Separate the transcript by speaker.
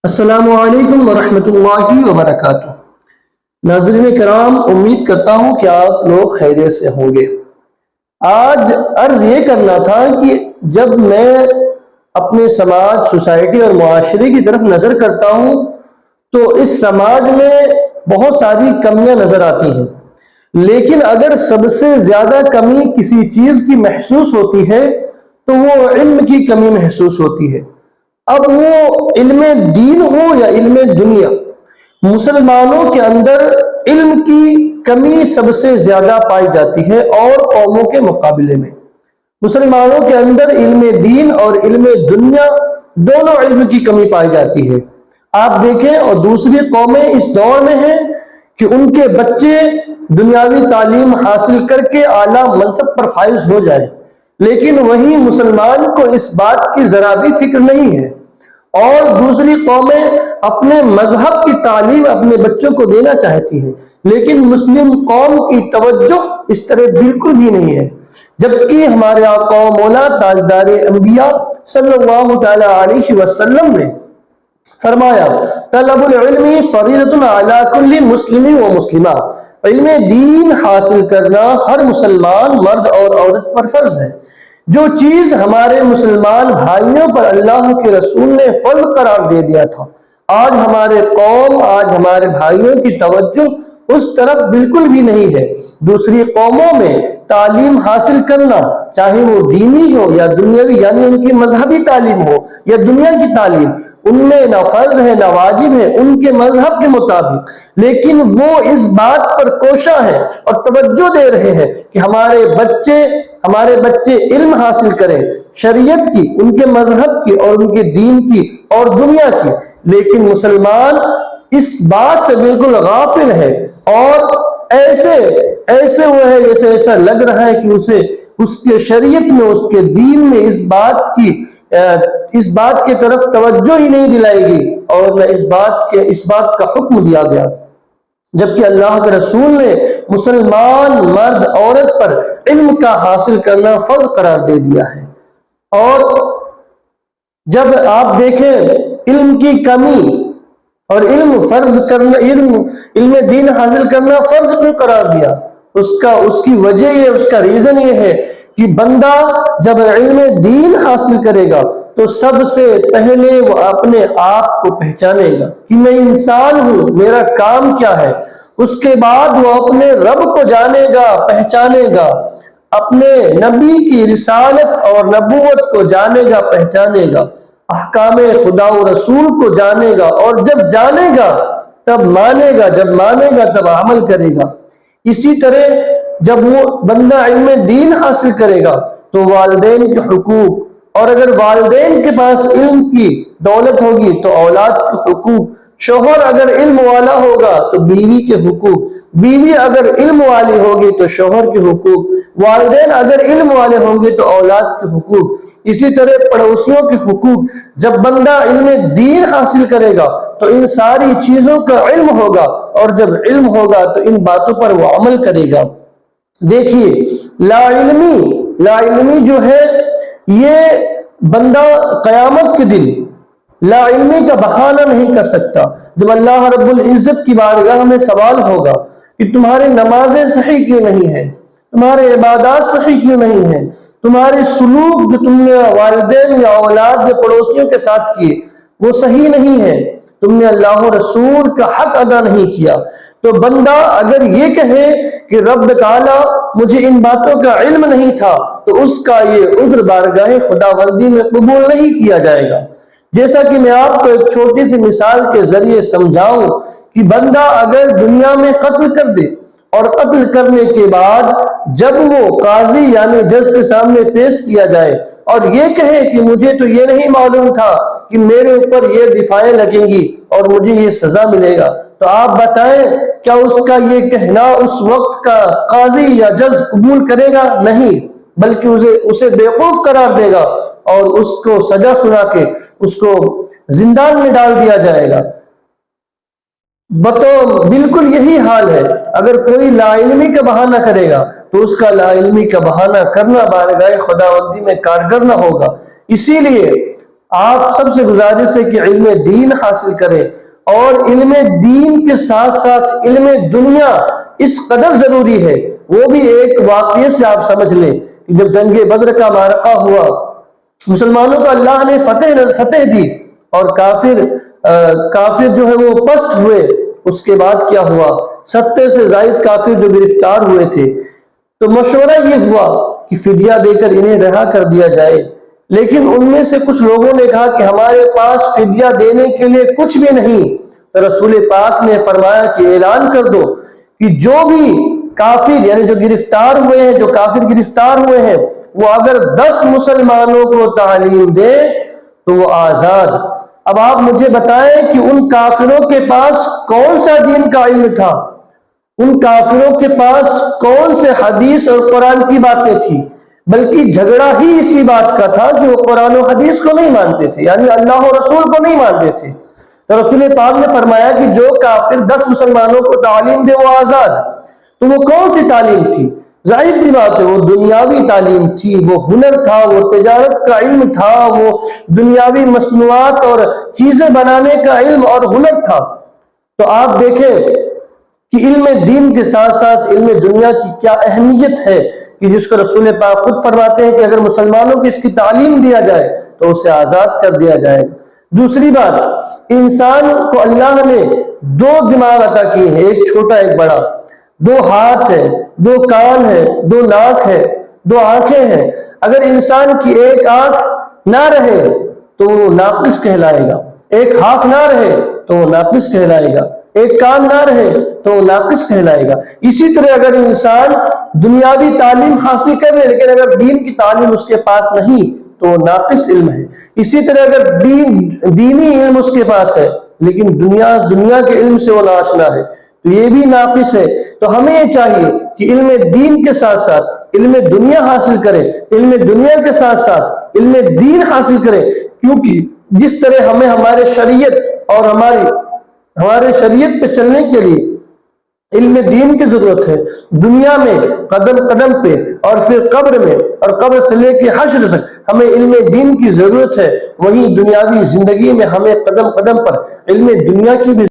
Speaker 1: السلام علیکم ورحمۃ اللہ وبرکاتہ۔ ناظرین کرام، امید کرتا ہوں کہ آپ لوگ خیریت سے ہوں گے۔ آج عرض یہ کرنا تھا کہ جب میں اپنے سماج، سوسائٹی اور معاشرے کی طرف نظر کرتا ہوں تو اس سماج میں بہت ساری کمیاں نظر آتی ہیں، لیکن اگر سب سے زیادہ کمی کسی چیز کی محسوس ہوتی ہے تو وہ علم کی کمی محسوس ہوتی ہے۔ اب وہ علم دین ہو یا علم دنیا، مسلمانوں کے اندر علم کی کمی سب سے زیادہ پائی جاتی ہے اور قوموں کے مقابلے میں مسلمانوں کے اندر علم دین اور علم دنیا دونوں علم کی کمی پائی جاتی ہے۔ آپ دیکھیں، اور دوسری قومیں اس دور میں ہیں کہ ان کے بچے دنیاوی تعلیم حاصل کر کے اعلیٰ منصب پر فائز ہو جائیں، لیکن وہی مسلمان کو اس بات کی ذرا بھی فکر نہیں ہے، اور دوسری قومیں اپنے مذہب کی تعلیم اپنے بچوں کو دینا چاہتی ہیں، لیکن مسلم قوم کی توجہ اس طرح بالکل بھی نہیں ہے۔ جبکہ ہمارے آقا و مولا تاجدار انبیاء صلی اللہ تعالی علیہ وسلم نے فرمایا، طلب العلم فریضۃ علی کل مسلم و مسلمہ، علم دین حاصل کرنا ہر مسلمان مرد اور عورت پر فرض ہے۔ جو چیز ہمارے مسلمان بھائیوں پر اللہ کے رسول نے فرض قرار دے دیا تھا، آج ہمارے قوم، آج ہمارے بھائیوں کی توجہ اس طرف بالکل بھی نہیں ہے۔ دوسری قوموں میں تعلیم حاصل کرنا، چاہے وہ دینی ہو یا دنیاوی، یعنی ان کی مذہبی تعلیم ہو یا دنیا کی تعلیم، ان میں نہ فرض ہے نہ واجب ہے ان کے مذہب کے مطابق، لیکن وہ اس بات پر کوشاں ہیں اور توجہ دے رہے ہیں کہ ہمارے بچے علم حاصل کریں، شریعت کی، ان کے مذہب کی اور ان کے دین کی اور دنیا کی، لیکن مسلمان اس بات سے بالکل غافل ہے، اور ایسے وہ ہے جیسے ایسا لگ رہا ہے کہ اس کے شریعت میں، اس کے دین میں اس بات کی طرف توجہ ہی نہیں دلائی گئی، اور نہ اس بات کا حکم دیا گیا، جبکہ اللہ کے رسول نے مسلمان مرد عورت پر علم کا حاصل کرنا فرض قرار دے دیا ہے۔ اور جب آپ دیکھیں علم کی کمی اور علم دین حاصل کرنا فرض کیوں قرار دیا، اس کی وجہ یہ، اس کا ریزن یہ ہے کہ بندہ جب علم دین حاصل کرے گا تو سب سے پہلے وہ اپنے آپ کو پہچانے گا کہ میں انسان ہوں، میرا کام کیا ہے۔ اس کے بعد وہ اپنے رب کو جانے گا، پہچانے گا، اپنے نبی کی رسالت اور نبوت کو جانے گا، پہچانے گا، احکام خدا و رسول کو جانے گا، اور جب جانے گا تب مانے گا، جب مانے گا تب عمل کرے گا۔ اسی طرح جب وہ بندہ علم دین حاصل کرے گا تو والدین کے حقوق، اور اگر والدین کے پاس علم کی دولت ہوگی تو اولاد کے حقوق، شوہر اگر علم والا ہوگا تو بیوی کے حقوق، بیوی اگر علم والی ہوگی تو شوہر کے حقوق، والدین اگر علم والے ہوں گے تو اولاد کے حقوق، اسی طرح پڑوسیوں کے حقوق۔ جب بندہ علم دین حاصل کرے گا تو ان ساری چیزوں کا علم ہوگا، اور جب علم ہوگا تو ان باتوں پر وہ عمل کرے گا۔ دیکھیے، لا علمی جو ہے، یہ بندہ قیامت کے دن لا علمی کا بہانہ نہیں کر سکتا۔ جب اللہ رب العزت کی بارگاہ میں سوال ہوگا کہ تمہاری نمازیں صحیح کیوں نہیں ہیں، تمہارے عبادات صحیح کیوں نہیں ہیں، تمہارے سلوک جو تم نے والدین یا اولاد یا پڑوسیوں کے ساتھ کیے وہ صحیح نہیں ہے، تم نے اللہ و رسول کا حق ادا نہیں کیا، تو بندہ اگر یہ کہے کہ رب تعالی مجھے ان باتوں کا علم نہیں تھا تو اس کا یہ عذر بارگاہ خداوندی میں قبول نہیں کیا جائے گا۔ جیسا کہ میں آپ کو ایک چھوٹی سی مثال کے ذریعے سمجھاؤں کہ بندہ اگر دنیا میں قتل کر دے، اور قتل کرنے کے بعد جب وہ قاضی یعنی جج کے سامنے پیش کیا جائے اور یہ کہے کہ مجھے تو یہ نہیں معلوم تھا کہ میرے اوپر یہ دفاعیں لگیں گی اور مجھے یہ سزا ملے گا، تو آپ بتائیں کیا اس کا یہ کہنا اس وقت کا قاضی یا جج قبول کرے گا؟ نہیں، بلکہ اسے بیوقوف قرار دے گا اور اس کو سزا سنا کے اس کو زندان میں ڈال دیا جائے گا۔ بالکل یہی حال ہے، اگر کوئی لا علمی کا بہانہ کرے گا تو اس کا لا علمی کا بہانہ کرنا بارگاہ خداوندی میں کارگر نہ ہوگا۔ اسی لیے آپ سب سے گزارش ہے کہ علم دین حاصل کریں، اور علم دین کے ساتھ ساتھ علم دنیا اس قدر ضروری ہے۔ وہ بھی ایک واقعے سے آپ سمجھ لیں کہ جب جنگ بدر کا معرکہ ہوا، مسلمانوں کو اللہ نے فتح دی اور کافر جو ہے وہ پست ہوئے، اس کے بعد کیا ہوا؟ 70 سے زائد کافر جو گرفتار ہوئے تھے، تو مشورہ یہ ہوا کہ فدیہ دے کر انہیں رہا کر دیا جائے، لیکن ان میں سے کچھ لوگوں نے کہا کہ ہمارے پاس فدیہ دینے کے لیے کچھ بھی نہیں۔ تو رسول پاک نے فرمایا کہ اعلان کر دو کہ جو بھی کافر یعنی جو گرفتار ہوئے ہیں، جو کافر گرفتار ہوئے ہیں، وہ اگر 10 مسلمانوں کو تعلیم دے تو وہ آزاد۔ اب آپ مجھے بتائیں کہ ان کافروں کے پاس کون سا دین کا علم تھا؟ ان کافروں کے پاس کون سے حدیث اور قرآن کی باتیں تھی؟ بلکہ جھگڑا ہی اسی بات کا تھا کہ وہ قرآن و حدیث کو نہیں مانتے تھے، یعنی اللہ و رسول کو نہیں مانتے تھے۔ تو رسول پاک نے فرمایا کہ جو کافر 10 مسلمانوں کو تعلیم دے وہ آزاد۔ تو وہ کون سی تعلیم تھی؟ ظاہر سی بات ہے وہ دنیاوی تعلیم تھی، وہ ہنر تھا، وہ تجارت کا علم تھا، وہ دنیاوی مصنوعات اور چیزیں بنانے کا علم اور ہنر تھا۔ تو آپ دیکھیں کہ علم دین کے ساتھ ساتھ علم دنیا کی کیا اہمیت ہے، کہ جس کو رسول پاک خود فرماتے ہیں کہ اگر مسلمانوں کو اس کی تعلیم دیا جائے تو اسے آزاد کر دیا جائے۔ دوسری بات، انسان کو اللہ نے 2 دماغ عطا کیے ہیں، ایک چھوٹا ایک بڑا، 2 ہاتھ ہے، 2 کان ہے، 2 ناک ہے، 2 آنکھیں ہیں۔ اگر انسان کی ایک آنکھ نہ رہے تو وہ ناقص کہلائے گا، ایک ہاتھ نہ رہے تو وہ ناقص کہلائے گا، ایک کان نہ رہے تو وہ ناقص کہلائے گا۔ اسی طرح اگر انسان دنیاوی تعلیم حاصل کر لے لیکن اگر دین کی تعلیم اس کے پاس نہیں تو وہ ناقص علم ہے۔ اسی طرح اگر دینی علم اس کے پاس ہے لیکن دنیا کے علم سے وہ ناآشنا ہے تو یہ بھی ناقص ہے۔ تو ہمیں یہ چاہیے کہ علم دین کے ساتھ ساتھ علم دنیا حاصل کریں، علم دنیا کے ساتھ ساتھ علم دین حاصل کریں، کیونکہ جس طرح ہمیں ہمارے شریعت اور ہمارے شریعت پہ چلنے کے لیے علم دین کی ضرورت ہے، دنیا میں قدم قدم پہ اور پھر قبر میں اور قبر سے لے کے حشر تک ہمیں علم دین کی ضرورت ہے، وہیں دنیاوی زندگی میں ہمیں قدم قدم پر علم دنیا کی بھی